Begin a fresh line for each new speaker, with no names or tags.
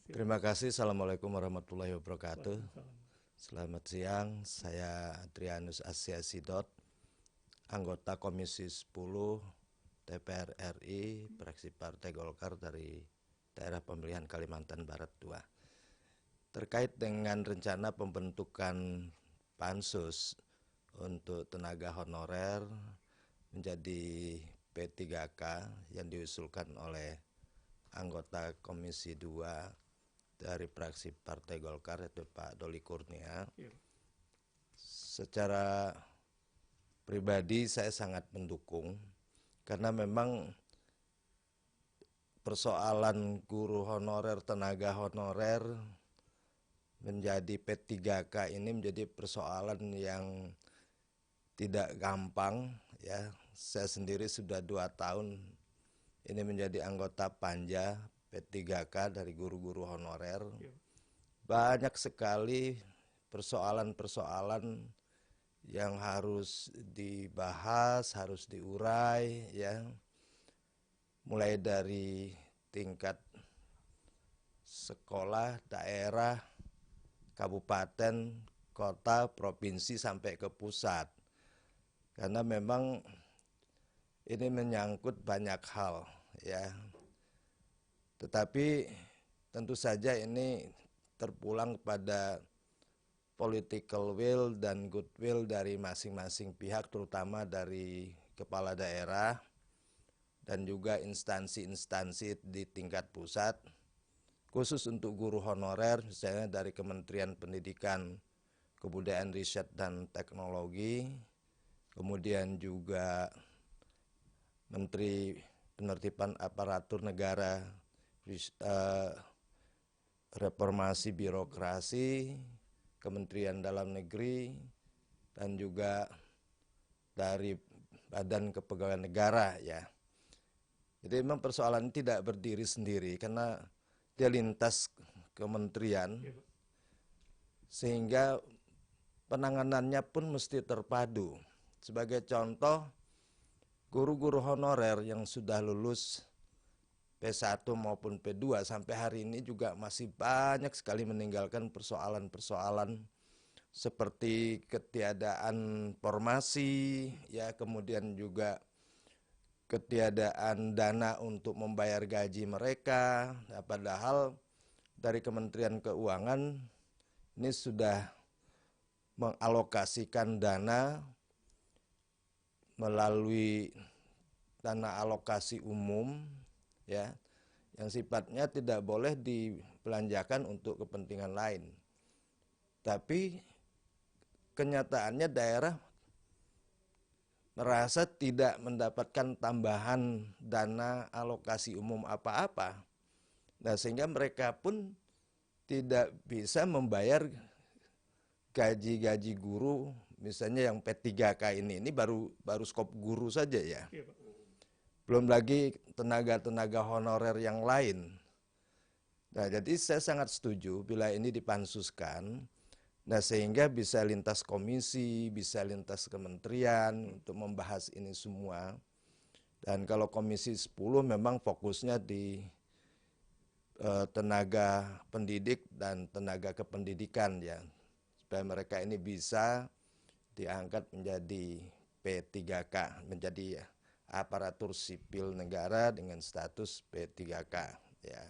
Terima kasih. Assalamualaikum warahmatullahi wabarakatuh.
Waalaikumsalam.
Selamat siang, saya Adrianus Asia Sidot, anggota Komisi 10 DPR RI, fraksi Partai Golkar dari daerah pemilihan Kalimantan Barat II. Terkait dengan rencana pembentukan pansus untuk tenaga honorer menjadi P3K yang diusulkan oleh anggota Komisi 2 dari fraksi Partai Golkar, yaitu Pak Doli Kurnia.
Ya.
Secara pribadi saya sangat mendukung, karena memang persoalan guru honorer, tenaga honorer menjadi P3K ini menjadi persoalan yang tidak gampang, ya. Saya sendiri sudah 2 tahun ini menjadi anggota Panja P3K dari guru-guru honorer.
Ya.
Banyak sekali persoalan-persoalan yang harus dibahas, harus diurai, ya. Mulai dari tingkat sekolah, daerah, kabupaten, kota, provinsi sampai ke pusat. Karena memang ini menyangkut banyak hal, ya. Tetapi tentu saja ini terpulang pada political will dan goodwill dari masing-masing pihak, terutama dari kepala daerah dan juga instansi-instansi di tingkat pusat, khusus untuk guru honorer, misalnya dari Kementerian Pendidikan, Kebudayaan, Riset, dan Teknologi, kemudian juga Menteri Penertiban Aparatur Negara, Reformasi Birokrasi, Kementerian Dalam Negeri, dan juga dari Badan Kepegawaian Negara, ya. Jadi memang persoalan ini tidak berdiri sendiri karena dia lintas kementerian,
Ya, Pak.
sehingga penanganannya pun mesti terpadu. Sebagai contoh, guru-guru honorer yang sudah lulus P1 maupun P2 sampai hari ini juga masih banyak sekali meninggalkan persoalan-persoalan seperti ketiadaan formasi, ya, kemudian juga ketiadaan dana untuk membayar gaji mereka. Nah, padahal dari Kementerian Keuangan ini sudah mengalokasikan dana melalui dana alokasi umum, ya, yang sifatnya tidak boleh dibelanjakan untuk kepentingan lain. Tapi kenyataannya daerah merasa tidak mendapatkan tambahan dana alokasi umum apa-apa. Nah, sehingga mereka pun tidak bisa membayar gaji-gaji guru, misalnya yang P3K ini baru skop guru saja, ya.
Ya, Pak.
Belum lagi tenaga-tenaga honorer yang lain. Nah, jadi saya sangat setuju bila ini dipansuskan, nah, sehingga bisa lintas komisi, bisa lintas kementerian untuk membahas ini semua. Dan kalau Komisi 10 memang fokusnya di tenaga pendidik dan tenaga kependidikan, ya, supaya mereka ini bisa diangkat menjadi P3K, menjadi aparatur sipil negara dengan status P3K, ya.